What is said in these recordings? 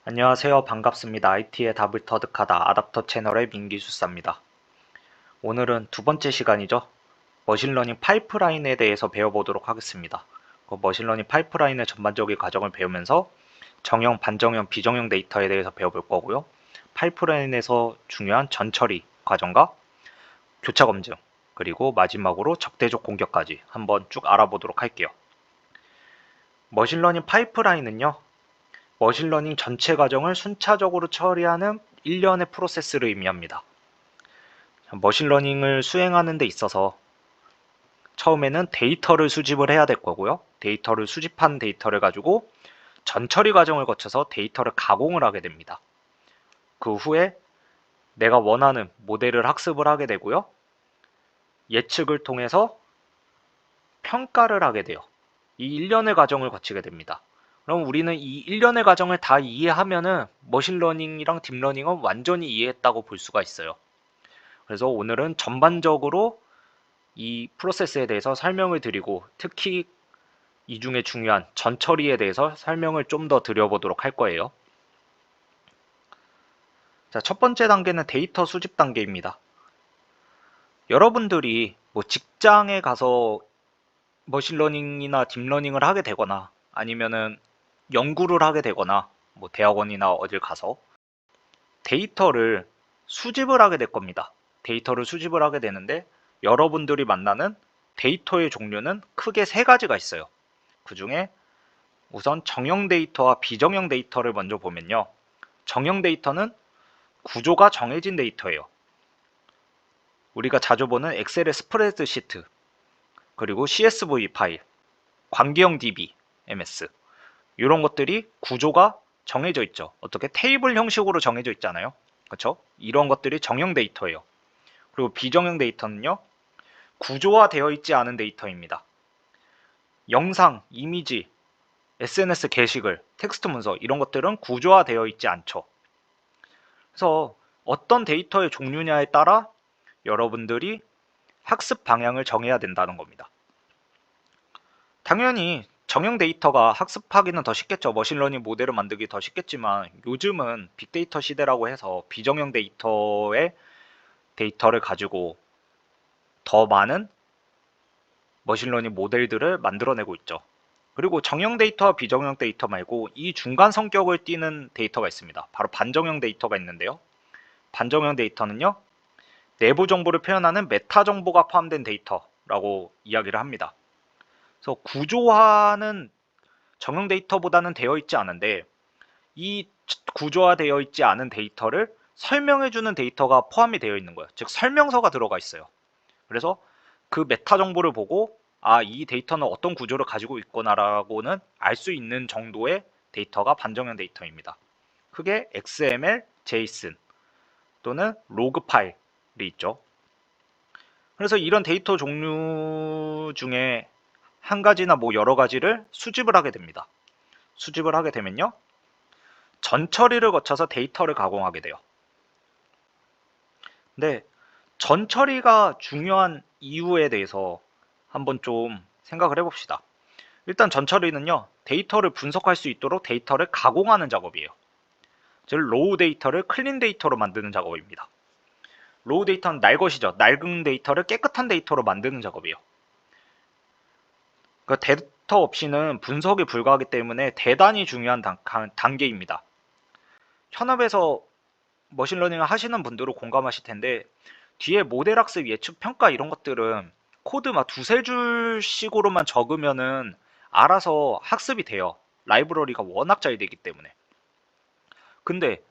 안녕하세요. 반갑습니다. IT의 답을 터득하다 아답터 채널의 민기술사입니다. 오늘은 두 번째 시간이죠. 머신러닝 파이프라인에 대해서 배워보도록 하겠습니다. 머신러닝 파이프라인의 전반적인 과정을 배우면서 정형, 반정형, 비정형 데이터에 대해서 배워볼 거고요. 파이프라인에서 중요한 전처리 과정과 교차 검증, 그리고 마지막으로 적대적 공격까지 한번 쭉 알아보도록 할게요. 머신러닝 파이프라인은요, 머신러닝 전체 과정을 순차적으로 처리하는 일련의 프로세스를 의미합니다. 머신러닝을 수행하는 데 있어서 처음에는 데이터를 수집을 해야 될 거고요. 데이터를 수집한 데이터를 가지고 전처리 과정을 거쳐서 데이터를 가공을 하게 됩니다. 그 후에 내가 원하는 모델을 학습을 하게 되고요. 예측을 통해서 평가를 하게 돼요. 이 일련의 과정을 거치게 됩니다. 그럼 우리는 이 일련의 과정을 다 이해하면은 머신러닝이랑 딥러닝은 완전히 이해했다고 볼 수가 있어요. 그래서 오늘은 전반적으로 이 프로세스에 대해서 설명을 드리고 특히 이 중에 중요한 전처리에 대해서 설명을 좀 더 드려보도록 할 거예요. 자, 첫 번째 단계는 데이터 수집 단계입니다. 여러분들이 뭐 직장에 가서 머신러닝이나 딥러닝을 하게 되거나 아니면은 연구를 하게 되거나 뭐 대학원이나 어딜 가서 데이터를 수집을 하게 될 겁니다. 데이터를 수집을 하게 되는데 여러분들이 만나는 데이터의 종류는 크게 세 가지가 있어요. 그 중에 우선 정형 데이터와 비정형 데이터를 먼저 보면요. 정형 데이터는 구조가 정해진 데이터예요. 우리가 자주 보는 엑셀의 스프레드시트, 그리고 CSV 파일, 관계형 DB, MS 이런 것들이 구조가 정해져 있죠. 어떻게 테이블 형식으로 정해져 있잖아요. 그렇죠? 이런 것들이 정형 데이터예요. 그리고 비정형 데이터는요. 구조화되어 있지 않은 데이터입니다. 영상, 이미지, SNS 게시글, 텍스트 문서 이런 것들은 구조화되어 있지 않죠. 그래서 어떤 데이터의 종류냐에 따라 여러분들이 학습 방향을 정해야 된다는 겁니다. 당연히 정형 데이터가 학습하기는 더 쉽겠죠. 머신러닝 모델을 만들기 더 쉽겠지만 요즘은 빅데이터 시대라고 해서 비정형 데이터의 데이터를 가지고 더 많은 머신러닝 모델들을 만들어내고 있죠. 그리고 정형 데이터와 비정형 데이터 말고 이 중간 성격을 띠는 데이터가 있습니다. 바로 반정형 데이터가 있는데요. 반정형 데이터는요. 내부 정보를 표현하는 메타 정보가 포함된 데이터라고 이야기를 합니다. 그래서 구조화는 정형 데이터보다는 되어 있지 않은데 이 구조화되어 있지 않은 데이터를 설명해주는 데이터가 포함이 되어 있는 거예요. 즉 설명서가 들어가 있어요. 그래서 그 메타 정보를 보고 이 데이터는 어떤 구조를 가지고 있구나라고는 알 수 있는 정도의 데이터가 반정형 데이터입니다. 크게 XML, JSON 또는 로그 파일이 있죠. 그래서 이런 데이터 종류 중에 한 가지나 뭐 여러 가지를 수집을 하게 됩니다. 수집을 하게 되면요. 전처리를 거쳐서 데이터를 가공하게 돼요. 근데 전처리가 중요한 이유에 대해서 한번 좀 생각을 해봅시다. 일단 전처리는요. 데이터를 분석할 수 있도록 데이터를 가공하는 작업이에요. 즉 로우 데이터를 클린 데이터로 만드는 작업입니다. 로우 데이터는 날 것이죠. 낡은 데이터를 깨끗한 데이터로 만드는 작업이에요. 그러니까 데이터 없이는 분석이 불가하기 때문에 대단히 중요한 단계입니다. 현업에서 머신러닝을 하시는 분들은 공감하실 텐데 뒤에 모델 학습, 예측, 평가 이런 것들은 코드 막 두세 줄씩으로만 적으면은 알아서 학습이 돼요. 라이브러리가 워낙 잘 되기 때문에. 근데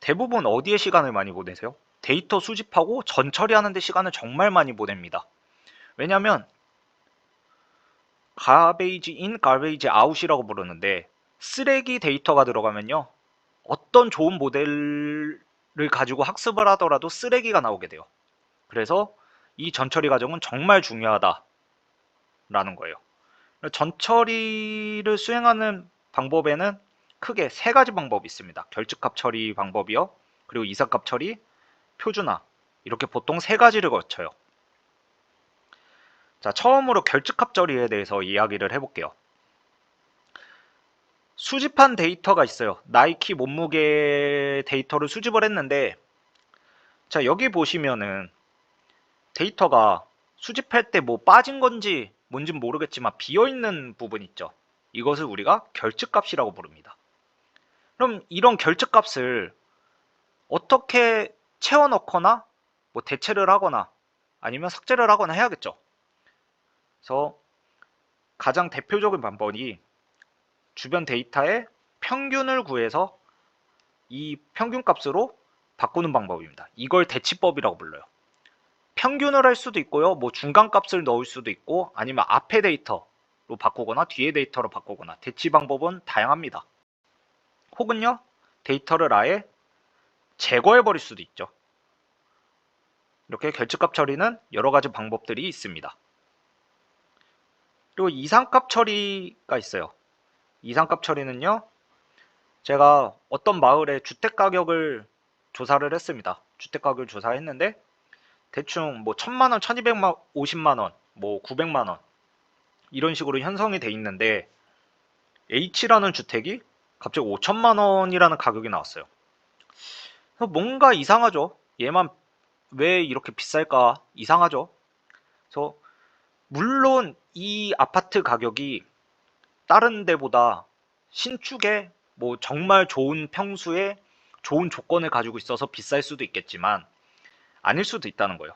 대부분 어디에 시간을 많이 보내세요? 데이터 수집하고 전처리하는 데 시간을 정말 많이 보냅니다. 왜냐면 garbage in, garbage out이라고 부르는데 쓰레기 데이터가 들어가면요. 어떤 좋은 모델을 가지고 학습을 하더라도 쓰레기가 나오게 돼요. 그래서 이 전처리 과정은 정말 중요하다라는 거예요. 전처리를 수행하는 방법에는 크게 세 가지 방법이 있습니다. 결집값 처리 방법이요. 그리고 이삭값 처리, 표준화. 이렇게 보통 세 가지를 거쳐요. 자, 처음으로 결집값 처리에 대해서 이야기를 해볼게요. 수집한 데이터가 있어요. 나이키 몸무게 데이터를 수집을 했는데, 자, 여기 보시면은 데이터가 수집할 때 뭐 빠진 건지 뭔진 모르겠지만 비어있는 부분 있죠. 이것을 우리가 결측값이라고 부릅니다. 그럼 이런 결측값을 어떻게 채워 넣거나 뭐 대체를 하거나 아니면 삭제를 하거나 해야겠죠. 그래서 가장 대표적인 방법이 주변 데이터의 평균을 구해서 이 평균값으로 바꾸는 방법입니다. 이걸 대치법이라고 불러요. 평균을 할 수도 있고요. 뭐 중간값을 넣을 수도 있고 아니면 앞에 데이터로 바꾸거나 뒤에 데이터로 바꾸거나 대치 방법은 다양합니다. 혹은요. 데이터를 아예 제거해 버릴 수도 있죠. 이렇게 결집값 처리는 여러 가지 방법들이 있습니다. 그리고 이상값 처리가 있어요. 이상값 처리는요. 제가 어떤 마을의 주택가격을 조사를 했습니다. 주택가격을 조사했는데 대충 뭐 1000만원, 1250만원, 뭐 900만원 이런 식으로 형성이 돼 있는데 H라는 주택이 갑자기 5천만원이라는 가격이 나왔어요. 그래서 뭔가 이상하죠. 얘만 왜 이렇게 비쌀까? 이상하죠. 그래서 물론 이 아파트 가격이 다른 데보다 신축에 뭐 정말 좋은 평수에 좋은 조건을 가지고 있어서 비쌀 수도 있겠지만 아닐 수도 있다는 거예요.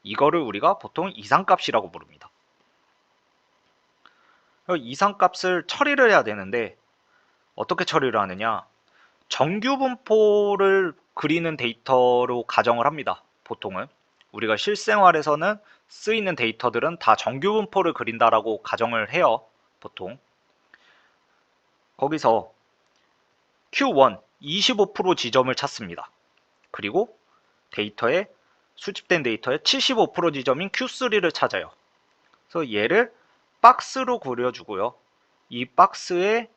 이거를 우리가 보통 이상값이라고 부릅니다. 이상값을 처리를 해야 되는데 어떻게 처리를 하느냐? 정규분포를 그리는 데이터로 가정을 합니다. 보통은 우리가 실생활에서는 쓰이는 데이터들은 다 정규분포를 그린다라고 가정을 해요. 보통 거기서 Q1 25% 지점을 찾습니다. 그리고 데이터에 수집된 데이터의 75% 지점인 Q3를 찾아요. 그래서 얘를 박스로 그려주고요. 이 박스의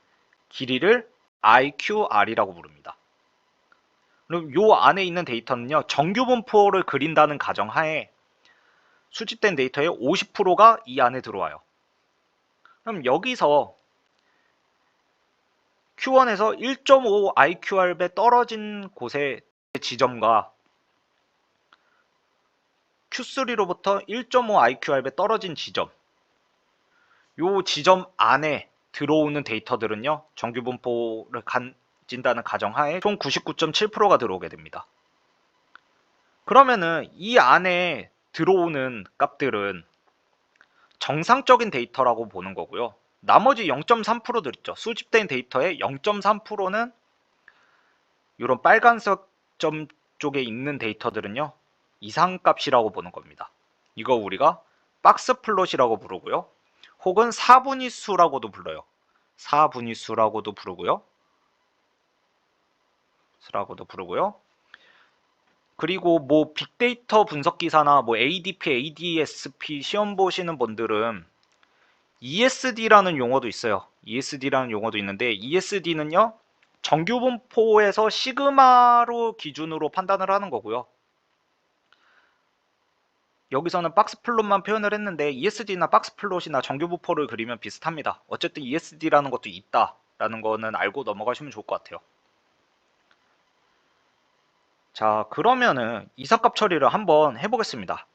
길이를 IQR이라고 부릅니다. 그럼 요 안에 있는 데이터는요. 정규 분포를 그린다는 가정하에 수집된 데이터의 50%가 이 안에 들어와요. 그럼 여기서 Q1에서 1.5 IQR배 떨어진 곳의 지점과 Q3로부터 1.5 IQR배 떨어진 지점, 요 지점 안에 들어오는 데이터들은요. 정규 분포를 가진다는 가정하에 총 99.7%가 들어오게 됩니다. 그러면은 이 안에 들어오는 값들은 정상적인 데이터라고 보는 거고요. 나머지 0.3%들 있죠. 수집된 데이터의 0.3%는 이런 빨간색 점 쪽에 있는 데이터들은요. 이상값이라고 보는 겁니다. 이거 우리가 박스 플롯이라고 부르고요. 혹은 사분위수라고도 불러요. 사분위수라고도 부르고요. 그리고 뭐 빅데이터 분석 기사나 뭐 ADP, ADSP 시험 보시는 분들은 ESD라는 용어도 있어요. ESD라는 용어도 있는데 ESD는요. 정규 분포에서 시그마로 기준으로 판단을 하는 거고요. 여기서는 박스 플롯만 표현을 했는데 ESD나 박스 플롯이나 정규 분포를 그리면 비슷합니다. 어쨌든 ESD라는 것도 있다라는 거는 알고 넘어가시면 좋을 것 같아요. 자, 그러면은 이상값 처리를 한번 해보겠습니다.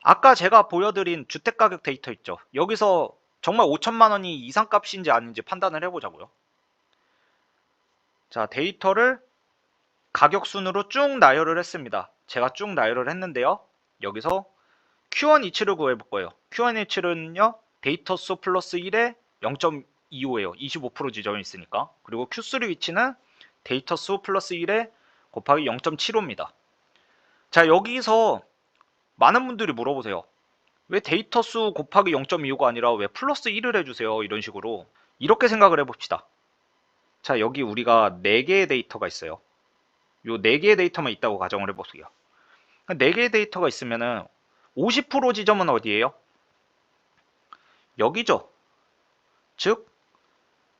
아까 제가 보여드린 주택가격 데이터 있죠. 여기서 정말 5천만 원이 이상값인지 아닌지 판단을 해보자고요. 자, 데이터를 가격 순으로 쭉 나열을 했습니다. 제가 쭉 나열을 했는데요. 여기서 Q1 위치를 구해볼 거예요. Q1 위치는요. 데이터 수 플러스 1에 0.25예요. 25% 지점이 있으니까. 그리고 Q3 위치는 데이터 수 플러스 1에 곱하기 0.75입니다. 자, 여기서 많은 분들이 물어보세요. 왜 데이터 수 곱하기 0.25가 아니라 왜 플러스 1을 해주세요? 이런 식으로. 이렇게 생각을 해봅시다. 자, 여기 우리가 4개의 데이터가 있어요. 요 4개의 데이터만 있다고 가정을 해보세요. 4개의 데이터가 있으면은 50% 지점은 어디예요? 여기죠. 즉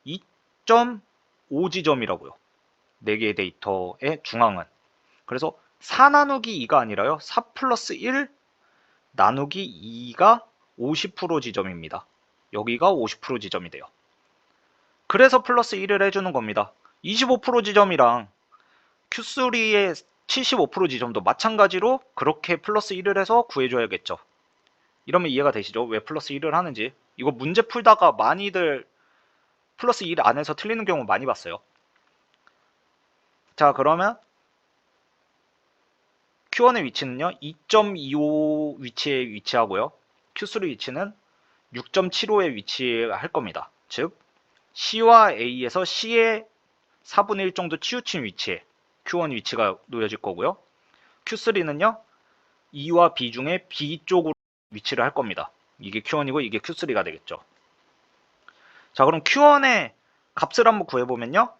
2.5 지점이라고요. 4개의 데이터의 중앙은. 그래서 4 나누기 2가 아니라요. 4 플러스 1 나누기 2가 50% 지점입니다. 여기가 50% 지점이 돼요. 그래서 플러스 1을 해주는 겁니다. 25% 지점이랑 Q3의 75% 지점도 마찬가지로 그렇게 플러스 1을 해서 구해줘야겠죠. 이러면 이해가 되시죠? 왜 플러스 1을 하는지. 이거 문제 풀다가 많이들 플러스 1 안에서 틀리는 경우 많이 봤어요. 자, 그러면 Q1의 위치는요, 2.25 위치에 위치하고요. Q3 위치는 6.75에 위치할 겁니다. 즉, C와 A에서 C의 4분의 1 정도 치우친 위치에 Q1 위치가 놓여질 거고요. Q3는요, E와 B 중에 B 쪽으로 위치를 할 겁니다. 이게 Q1이고 이게 Q3가 되겠죠. 자, 그럼 Q1의 값을 한번 구해보면요.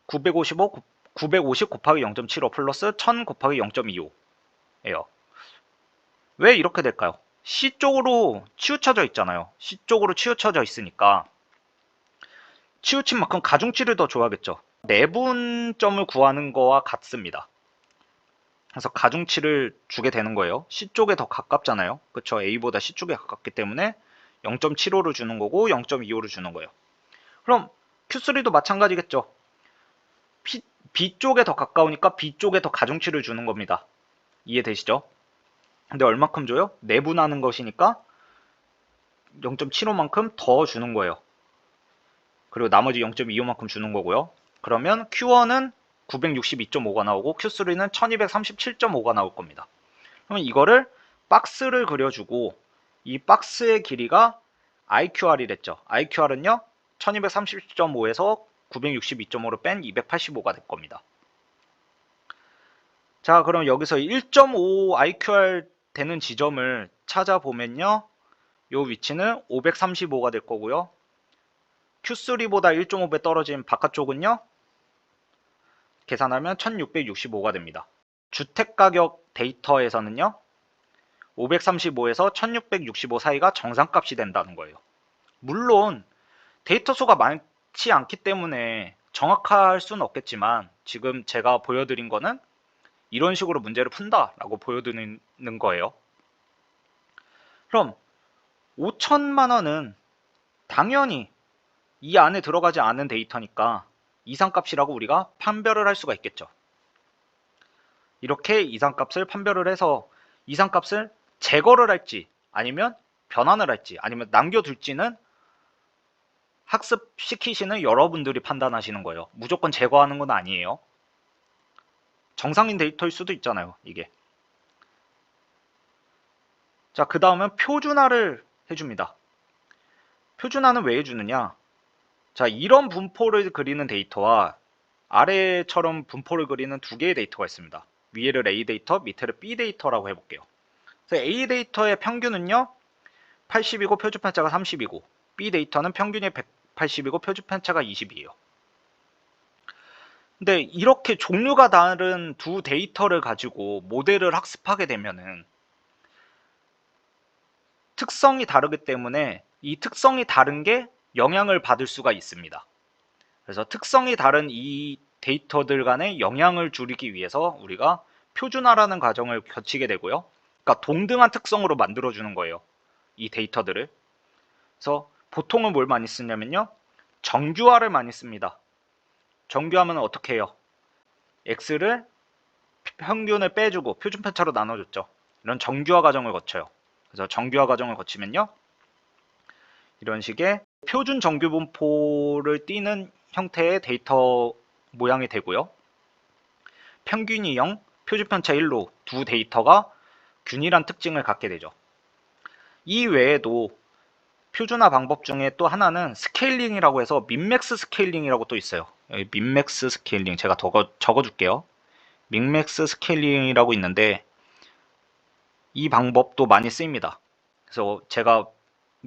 950 곱하기 0.75 플러스 1000 곱하기 0.25예요. 왜 이렇게 될까요? C 쪽으로 치우쳐져 있잖아요. C 쪽으로 치우쳐져 있으니까 치우친 만큼 가중치를 더 줘야겠죠. 내분점을 구하는 거와 같습니다. 그래서 가중치를 주게 되는 거예요. C 쪽에 더 가깝잖아요. 그쵸? A보다 C 쪽에 가깝기 때문에 0.75를 주는 거고 0.25를 주는 거예요. 그럼 Q3도 마찬가지겠죠. B 쪽에 더 가까우니까 B 쪽에 더 가중치를 주는 겁니다. 이해되시죠? 근데 얼마큼 줘요? 내분하는 것이니까 0.75만큼 더 주는 거예요. 그리고 나머지 0.25만큼 주는 거고요. 그러면 Q1은 962.5가 나오고 Q3는 1237.5가 나올 겁니다. 그러면 이거를 박스를 그려주고 이 박스의 길이가 IQR이랬죠. IQR은요 1230.5에서 962.5로 뺀 285가 될 겁니다. 자, 그럼 여기서 1.5 IQR 되는 지점을 찾아보면요. 요 위치는 535가 될 거고요. Q3보다 1.5배 떨어진 바깥쪽은요. 계산하면 1665가 됩니다. 주택가격 데이터에서는요. 535에서 1665 사이가 정상값이 된다는 거예요. 물론 데이터 수가 많지 않기 때문에 정확할 수는 없겠지만 지금 제가 보여드린 거는 이런 식으로 문제를 푼다라고 보여드리는 거예요. 그럼 5천만 원은 당연히 이 안에 들어가지 않은 데이터니까 이상값이라고 우리가 판별을 할 수가 있겠죠. 이렇게 이상값을 판별을 해서 이상값을 제거를 할지 아니면 변환을 할지 아니면 남겨둘지는 학습시키시는 여러분들이 판단하시는 거예요. 무조건 제거하는 건 아니에요. 정상인 데이터일 수도 있잖아요. 이게. 자, 그 다음은 표준화를 해줍니다. 표준화는 왜 해주느냐? 자, 이런 분포를 그리는 데이터와 아래처럼 분포를 그리는 두 개의 데이터가 있습니다. 위에를 A 데이터, 밑에를 B 데이터라고 해볼게요. 그래서 A 데이터의 평균은요 80이고 표준 편차가 30이고 B 데이터는 평균이 180이고 표준 편차가 20이에요. 근데 이렇게 종류가 다른 두 데이터를 가지고 모델을 학습하게 되면은 특성이 다르기 때문에 이 특성이 다른 게 영향을 받을 수가 있습니다. 그래서 특성이 다른 이 데이터들 간의 영향을 줄이기 위해서 우리가 표준화라는 과정을 거치게 되고요. 그러니까 동등한 특성으로 만들어주는 거예요. 이 데이터들을. 그래서 보통은 뭘 많이 쓰냐면요. 정규화를 많이 씁니다. 정규화면 어떻게 해요? X를 평균을 빼주고 표준편차로 나눠줬죠. 이런 정규화 과정을 거쳐요. 그래서 정규화 과정을 거치면요. 이런 식의 표준 정규 분포를 띠는 형태의 데이터 모양이 되고요. 평균이 0, 표준편차 1로 두 데이터가 균일한 특징을 갖게 되죠. 이 외에도 표준화 방법 중에 또 하나는 스케일링이라고 해서 민맥스 스케일링이라고 또 있어요. 여기 민맥스 스케일링 제가 적어줄게요. 민맥스 스케일링이라고 있는데 이 방법도 많이 쓰입니다. 그래서 제가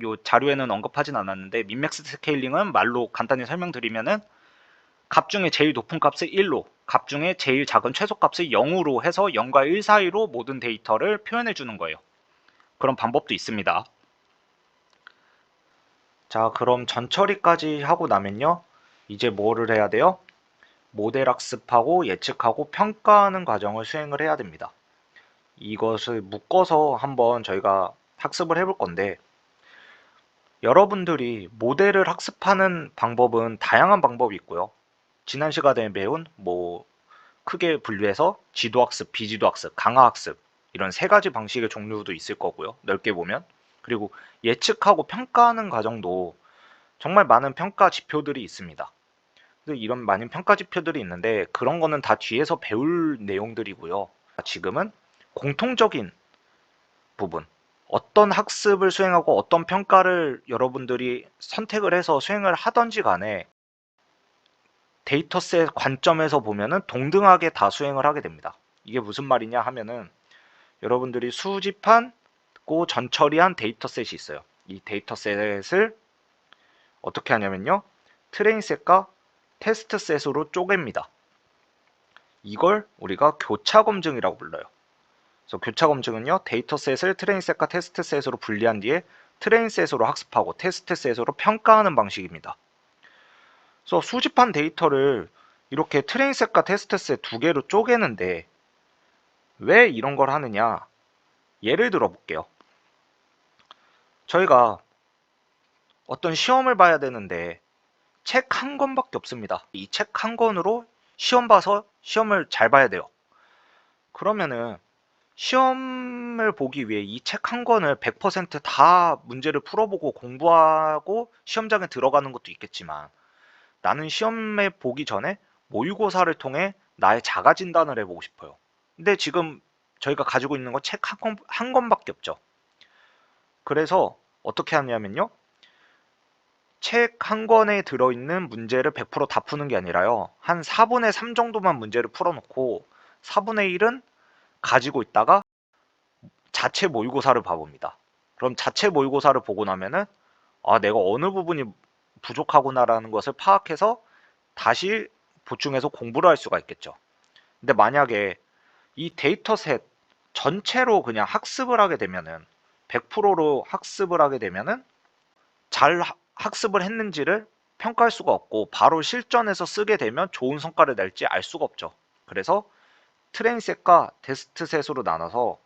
요 자료에는 언급하진 않았는데 민맥스 스케일링은 말로 간단히 설명드리면은 값 중에 제일 높은 값을 1로 값 중에 제일 작은 최소값을 0으로 해서 0과 1 사이로 모든 데이터를 표현해 주는 거예요. 그런 방법도 있습니다. 자, 그럼 전처리까지 하고 나면요. 이제 뭐를 해야 돼요? 모델 학습하고 예측하고 평가하는 과정을 수행을 해야 됩니다. 이것을 묶어서 한번 저희가 학습을 해볼 건데 여러분들이 모델을 학습하는 방법은 다양한 방법이 있고요. 지난 시간에 배운 크게 분류해서 지도학습, 비지도학습, 강화학습 이런 세 가지 방식의 종류도 있을 거고요. 넓게 보면. 그리고 예측하고 평가하는 과정도 정말 많은 평가 지표들이 있습니다. 이런 많은 평가 지표들이 있는데 그런 거는 다 뒤에서 배울 내용들이고요. 지금은 공통적인 부분, 어떤 학습을 수행하고 어떤 평가를 여러분들이 선택을 해서 수행을 하던지 간에 데이터셋 관점에서 보면은 동등하게 다 수행을 하게 됩니다. 이게 무슨 말이냐 하면은 여러분들이 수집하고 전처리한 데이터셋이 있어요. 이 데이터셋을 어떻게 하냐면요. 트레인셋과 테스트셋으로 쪼갭니다. 이걸 우리가 교차 검증이라고 불러요. 그래서 교차 검증은요. 데이터셋을 트레인셋과 테스트셋으로 분리한 뒤에 트레인셋으로 학습하고 테스트셋으로 평가하는 방식입니다. 그래서 수집한 데이터를 이렇게 트레인셋과 테스트셋 두 개로 쪼개는데 왜 이런 걸 하느냐? 예를 들어 볼게요. 저희가 어떤 시험을 봐야 되는데 책 한 권밖에 없습니다. 이 책 한 권으로 시험 봐서 시험을 잘 봐야 돼요. 그러면은 시험을 보기 위해 이 책 한 권을 100%다 문제를 풀어보고 공부하고 시험장에 들어가는 것도 있겠지만 나는 시험에 보기 전에 모의고사를 통해 나의 자가 진단을 해보고 싶어요. 근데 지금 저희가 가지고 있는 건 책 한 권밖에 없죠. 그래서 어떻게 하냐면요. 책 한 권에 들어있는 문제를 100%다 푸는 게 아니라요. 한 4분의 3 정도만 문제를 풀어놓고 4분의 1은 가지고 있다가 자체 모의고사를 봐봅니다. 그럼 자체 모의고사를 보고 나면은 내가 어느 부분이 부족하구나라는 것을 파악해서 다시 보충해서 공부를 할 수가 있겠죠. 근데 만약에 이 데이터셋 전체로 그냥 학습을 하게 되면은 100%로 학습을 하게 되면은 잘 학습을 했는지를 평가할 수가 없고 바로 실전에서 쓰게 되면 좋은 성과를 낼지 알 수가 없죠. 그래서 트레인셋과 테스트셋으로 나눠서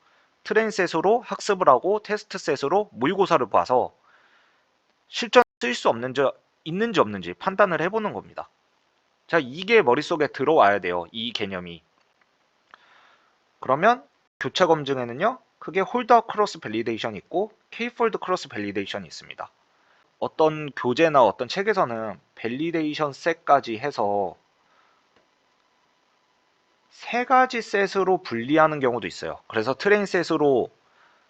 트레인셋으로 학습을 하고 테스트셋으로 모의고사를 봐서 실전 쓸 수 있는지 없는지 판단을 해보는 겁니다. 자, 이게 머릿속에 들어와야 돼요. 이 개념이. 그러면 교차 검증에는요. 크게 홀더 크로스 밸리데이션이 있고 K-폴드 크로스 밸리데이션이 있습니다. 어떤 교재나 어떤 책에서는 밸리데이션 셋까지 해서 세 가지 셋으로 분리하는 경우도 있어요. 그래서 트레인 셋으로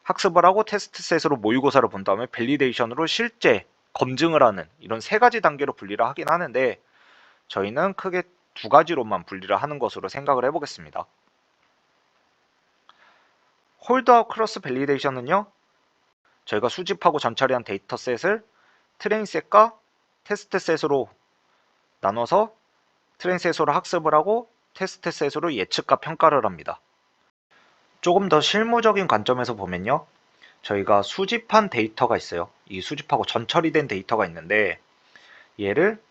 학습을 하고 테스트 셋으로 모의고사를 본 다음에 밸리데이션으로 실제 검증을 하는 이런 세 가지 단계로 분리를 하긴 하는데 저희는 크게 두 가지로만 분리를 하는 것으로 생각을 해보겠습니다. 홀더 크로스 밸리데이션은요. 저희가 수집하고 전처리한 데이터셋을 트레인 셋과 테스트 셋으로 나눠서 트레인 셋으로 학습을 하고 테스트 셋으로 예측과 평가를 합니다. 조금 더 실무적인 관점에서 보면요. 저희가 수집한 데이터가 있어요. 이 수집하고 전처리된 데이터가 있는데 얘를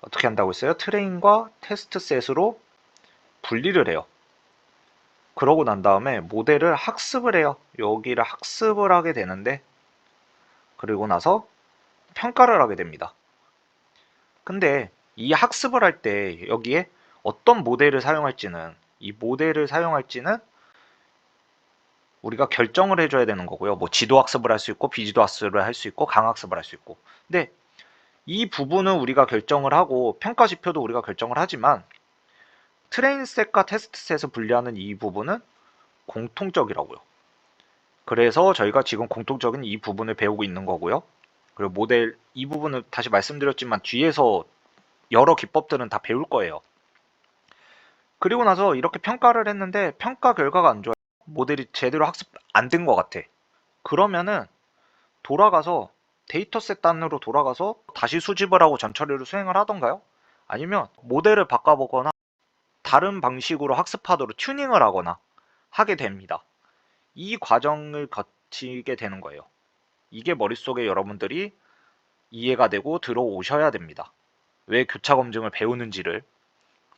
어떻게 한다고 했어요? 트레인과 테스트 셋으로 분리를 해요. 그러고 난 다음에 모델을 학습을 해요. 여기를 학습을 하게 되는데 그리고 나서 평가를 하게 됩니다. 근데 이 학습을 할 때 여기에 어떤 모델을 사용할지는 우리가 결정을 해줘야 되는 거고요. 뭐 지도학습을 할 수 있고 비지도학습을 할 수 있고 강학습을 할 수 있고. 근데 이 부분은 우리가 결정을 하고 평가 지표도 우리가 결정을 하지만 트레인셋과 테스트셋을 분리하는 이 부분은 공통적이라고요. 그래서 저희가 지금 공통적인 이 부분을 배우고 있는 거고요. 그리고 모델 이 부분을 다시 말씀드렸지만 뒤에서 여러 기법들은 다 배울 거예요. 그리고 나서 이렇게 평가를 했는데 평가 결과가 안 좋아요. 모델이 제대로 학습 안 된 것 같아. 그러면은 돌아가서 데이터셋 단으로 돌아가서 다시 수집을 하고 전처리를 수행을 하던가요? 아니면 모델을 바꿔보거나 다른 방식으로 학습하도록 튜닝을 하거나 하게 됩니다. 이 과정을 거치게 되는 거예요. 이게 머릿속에 여러분들이 이해가 되고 들어오셔야 됩니다. 왜 교차 검증을 배우는지를.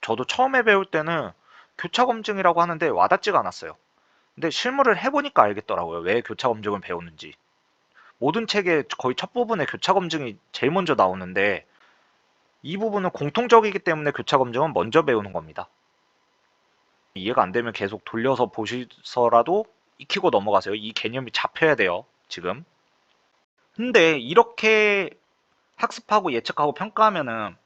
저도 처음에 배울 때는 교차 검증이라고 하는데 와닿지가 않았어요. 근데 실무를 해보니까 알겠더라고요. 왜 교차 검증을 배우는지. 모든 책의 거의 첫 부분에 교차 검증이 제일 먼저 나오는데 이 부분은 공통적이기 때문에 교차 검증은 먼저 배우는 겁니다. 이해가 안 되면 계속 돌려서 보시서라도 익히고 넘어가세요. 이 개념이 잡혀야 돼요, 지금. 근데 이렇게 학습하고 예측하고 평가하면은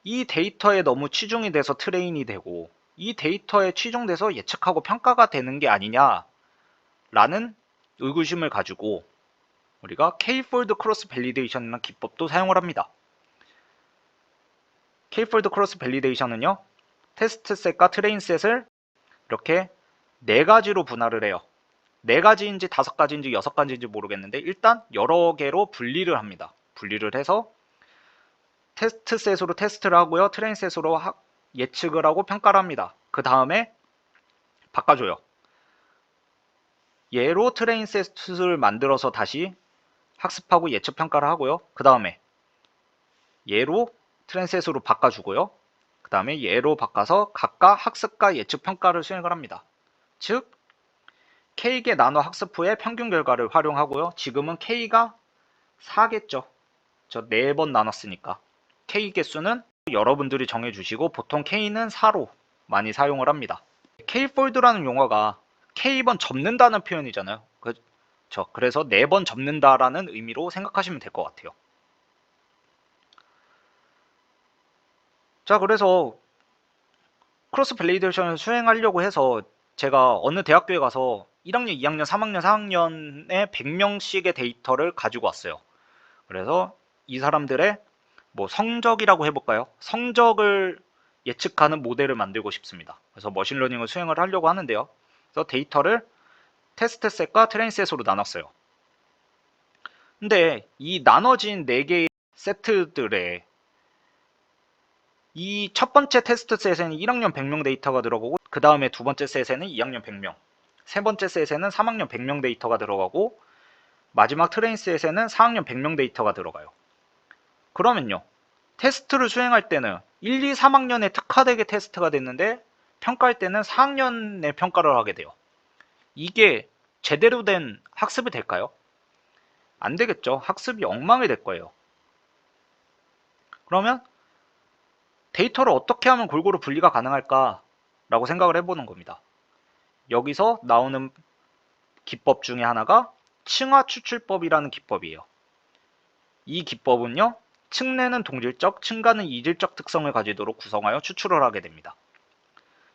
이 데이터에 너무 치중이 돼서 트레인이 되고 이 데이터에 치중돼서 예측하고 평가가 되는 게 아니냐라는 의구심을 가지고 우리가 K-fold cross validation이라는 기법도 사용을 합니다. K-fold cross validation은요, 테스트 셋과 트레인 셋을 이렇게 네 가지로 분할을 해요. 네 가지인지 다섯 가지인지 여섯 가지인지 모르겠는데 일단 여러 개로 분리를 합니다. 분리를 해서 테스트 셋으로 테스트를 하고요. 트레인 셋으로 예측을 하고 평가를 합니다. 그 다음에 바꿔줘요. 얘로 트레인 셋을 만들어서 다시 학습하고 예측 평가를 하고요. 그 다음에 얘로 트레인 셋으로 바꿔주고요. 그 다음에 얘로 바꿔서 각각 학습과 예측 평가를 수행을 합니다. 즉 K개 나눠 학습 후에 평균 결과를 활용하고요. 지금은 K가 4겠죠. 저 4번 나눴으니까. K 개수는 여러분들이 정해주시고 보통 K는 4로 많이 사용을 합니다. K폴드라는 용어가 K번 접는다는 표현이잖아요. 그래서 4번 접는다라는 의미로 생각하시면 될 것 같아요. 자, 그래서 크로스 밸리데이션을 수행하려고 해서 제가 어느 대학교에 가서 1학년, 2학년, 3학년, 4학년에 100명씩의 데이터를 가지고 왔어요. 그래서 이 사람들의 뭐 성적이라고 해볼까요? 성적을 예측하는 모델을 만들고 싶습니다. 그래서 머신러닝을 수행을 하려고 하는데요. 그래서 데이터를 테스트 셋과 트레인 셋으로 나눴어요. 근데 이 나눠진 4개의 세트들에 이 첫 번째 테스트 셋에는 1학년 100명 데이터가 들어가고 그 다음에 두 번째 셋에는 2학년 100명, 세 번째 셋에는 3학년 100명 데이터가 들어가고 마지막 트레인 셋에는 4학년 100명 데이터가 들어가요. 그러면요, 테스트를 수행할 때는 1, 2, 3학년에 특화되게 테스트가 됐는데 평가할 때는 4학년에 평가를 하게 돼요. 이게 제대로 된 학습이 될까요? 안 되겠죠. 학습이 엉망이 될 거예요. 그러면 데이터를 어떻게 하면 골고루 분리가 가능할까라고 생각을 해보는 겁니다. 여기서 나오는 기법 중에 하나가 층화 추출법이라는 기법이에요. 이 기법은요, 층내는 동질적, 층간은 이질적 특성을 가지도록 구성하여 추출을 하게 됩니다.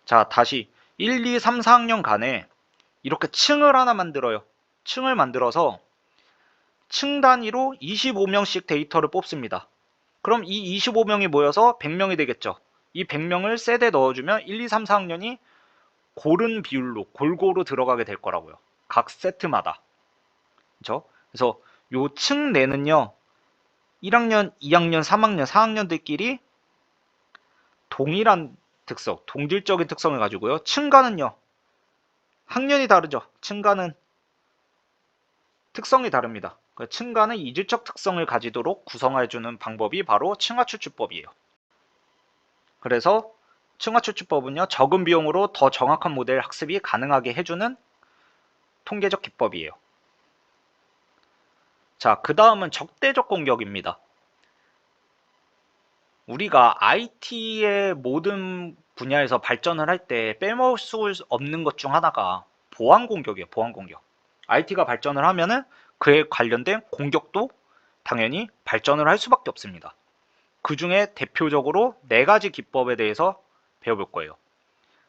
자, 다시 1, 2, 3, 4학년 간에 이렇게 층을 하나 만들어요. 층을 만들어서 층 단위로 25명씩 데이터를 뽑습니다. 그럼 이 25명이 모여서 100명이 되겠죠. 이 100명을 셋에 넣어주면 1, 2, 3, 4학년이 고른 비율로 골고루 들어가게 될 거라고요. 각 세트마다. 그렇죠? 그래서 요 층 내는요, 1학년, 2학년, 3학년, 4학년들끼리 동일한 특성, 동질적인 특성을 가지고요. 층간은요, 학년이 다르죠. 층간은 특성이 다릅니다. 층간은 이질적 특성을 가지도록 구성해주는 방법이 바로 층화추출법이에요. 그래서 층화추출법은요, 적은 비용으로 더 정확한 모델 학습이 가능하게 해주는 통계적 기법이에요. 자, 그 다음은 적대적 공격입니다. 우리가 IT의 모든 분야에서 발전을 할 때 빼먹을 수 없는 것 중 하나가 보안 공격이에요. 보안 공격. IT가 발전을 하면은 그에 관련된 공격도 당연히 발전을 할 수밖에 없습니다. 그 중에 대표적으로 4가지 기법에 대해서 배워볼 거예요.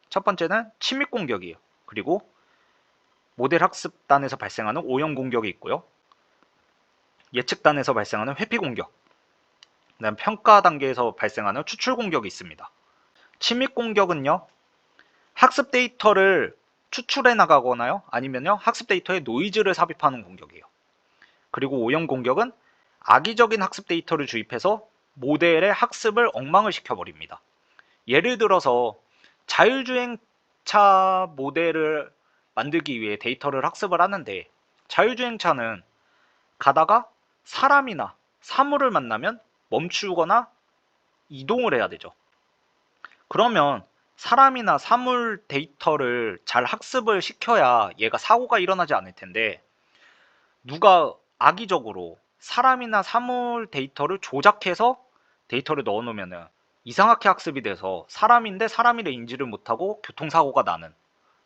첫 번째는 침입 공격이에요. 그리고 모델 학습단에서 발생하는 오염 공격이 있고요. 예측단에서 발생하는 회피 공격, 그다음 평가 단계에서 발생하는 추출 공격이 있습니다. 침입 공격은요, 학습 데이터를 추출해 나가거나요, 아니면요 학습 데이터에 노이즈를 삽입하는 공격이에요. 그리고 오염 공격은 악의적인 학습 데이터를 주입해서 모델의 학습을 엉망을 시켜버립니다. 예를 들어서 자율주행차 모델을 만들기 위해 데이터를 학습을 하는데 자율주행차는 가다가 사람이나 사물을 만나면 멈추거나 이동을 해야 되죠. 그러면 사람이나 사물 데이터를 잘 학습을 시켜야 얘가 사고가 일어나지 않을 텐데 누가 악의적으로 사람이나 사물 데이터를 조작해서 데이터를 넣어 놓으면은 이상하게 학습이 돼서 사람인데 사람이라 인지를 못하고 교통사고가 나는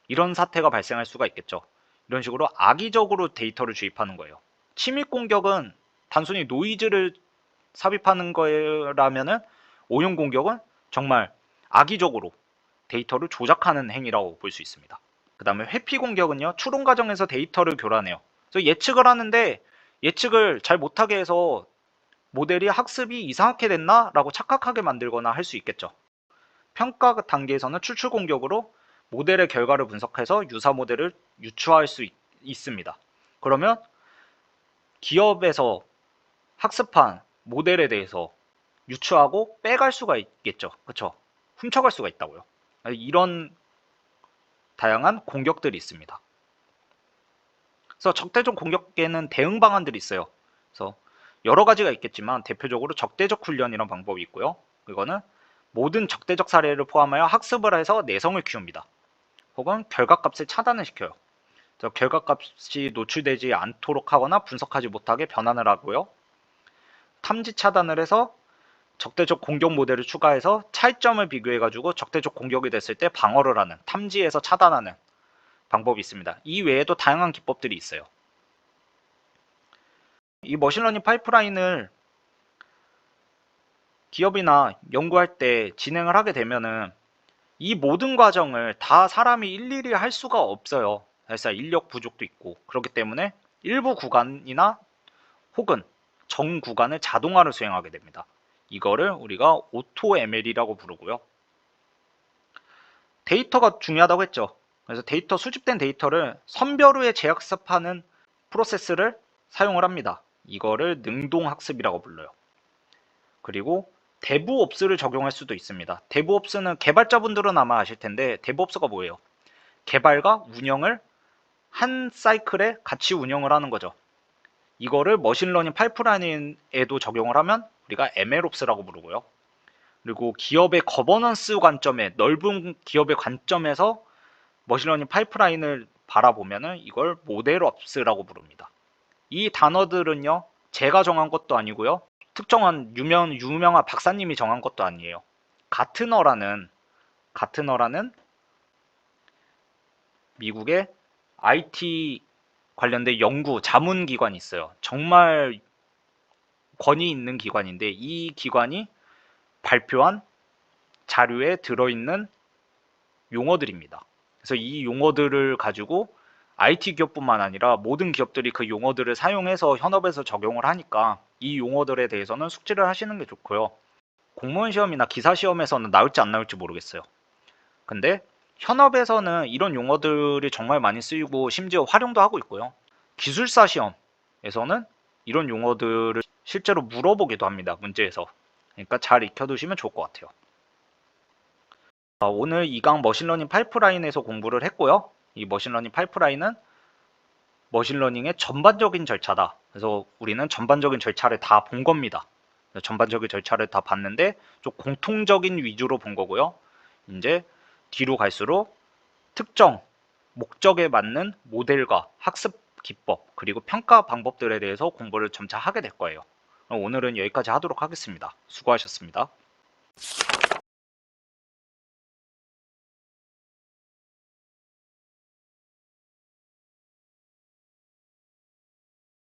이런 사태가 발생할 수가 있겠죠. 이런 식으로 악의적으로 데이터를 주입하는 거예요. 침입 공격은 단순히 노이즈를 삽입하는 거라면은 오용 공격은 정말 악의적으로 데이터를 조작하는 행위라고 볼 수 있습니다. 그 다음에 회피 공격은요, 추론 과정에서 데이터를 교란해요. 그래서 예측을 하는데 예측을 잘 못하게 해서 모델이 학습이 이상하게 됐나? 라고 착각하게 만들거나 할 수 있겠죠. 평가 단계에서는 추출 공격으로 모델의 결과를 분석해서 유사 모델을 유추할 수 있습니다. 그러면 기업에서 학습한 모델에 대해서 유추하고 빼갈 수가 있겠죠. 그렇죠? 훔쳐갈 수가 있다고요. 이런 다양한 공격들이 있습니다. 그래서 적대적 공격에는 대응 방안들이 있어요. 그래서 여러 가지가 있겠지만 대표적으로 적대적 훈련이라는 방법이 있고요. 이거는 모든 적대적 사례를 포함하여 학습을 해서 내성을 키웁니다. 혹은 결과값을 차단을 시켜요. 그래서 결과값이 노출되지 않도록 하거나 분석하지 못하게 변환을 하고요. 탐지 차단을 해서 적대적 공격 모델을 추가해서 차이점을 비교해가지고 적대적 공격이 됐을 때 방어를 하는, 탐지해서 차단하는 방법이 있습니다. 이 외에도 다양한 기법들이 있어요. 이 머신러닝 파이프라인을 기업이나 연구할 때 진행을 하게 되면은 이 모든 과정을 다 사람이 일일이 할 수가 없어요. 사실상 인력 부족도 있고 그렇기 때문에 일부 구간이나 혹은 정 구간을 자동화를 수행하게 됩니다. 이거를 우리가 오토 ML이라고 부르고요. 데이터가 중요하다고 했죠. 그래서 데이터 수집된 데이터를 선별 후에 재학습하는 프로세스를 사용을 합니다. 이거를 능동학습이라고 불러요. 그리고 데브옵스를 적용할 수도 있습니다. 데브옵스는 개발자분들은 아마 아실 텐데 데브옵스가 뭐예요? 개발과 운영을 한 사이클에 같이 운영을 하는 거죠. 이거를 머신러닝 파이프라인에도 적용을 하면 우리가 MLOps라고 부르고요. 그리고 기업의 거버넌스 관점에 넓은 기업의 관점에서 머신러닝 파이프라인을 바라보면은 이걸 모델옵스라고 부릅니다. 이 단어들은요, 제가 정한 것도 아니고요, 특정한 유명한 박사님이 정한 것도 아니에요. 가트너라는 미국의 IT 관련된 연구 자문 기관이 있어요. 정말 권위 있는 기관인데 이 기관이 발표한 자료에 들어있는 용어들입니다. 그래서 이 용어들을 가지고 IT 기업뿐만 아니라 모든 기업들이 그 용어들을 사용해서 현업에서 적용을 하니까 이 용어들에 대해서는 숙지를 하시는 게 좋고요. 공무원 시험이나 기사 시험에서는 나올지 안 나올지 모르겠어요. 근데 현업에서는 이런 용어들이 정말 많이 쓰이고 심지어 활용도 하고 있고요. 기술사 시험에서는 이런 용어들을 실제로 물어보기도 합니다. 문제에서. 그러니까 잘 익혀두시면 좋을 것 같아요. 오늘 2강 머신러닝 파이프라인에서 공부를 했고요. 이 머신러닝 파이프라인은 머신러닝의 전반적인 절차다. 그래서 우리는 전반적인 절차를 다 본 겁니다. 전반적인 절차를 다 봤는데 좀 공통적인 위주로 본 거고요. 이제 뒤로 갈수록 특정 목적에 맞는 모델과 학습 기법 그리고 평가 방법들에 대해서 공부를 점차 하게 될 거예요. 오늘은 여기까지 하도록 하겠습니다. 수고하셨습니다.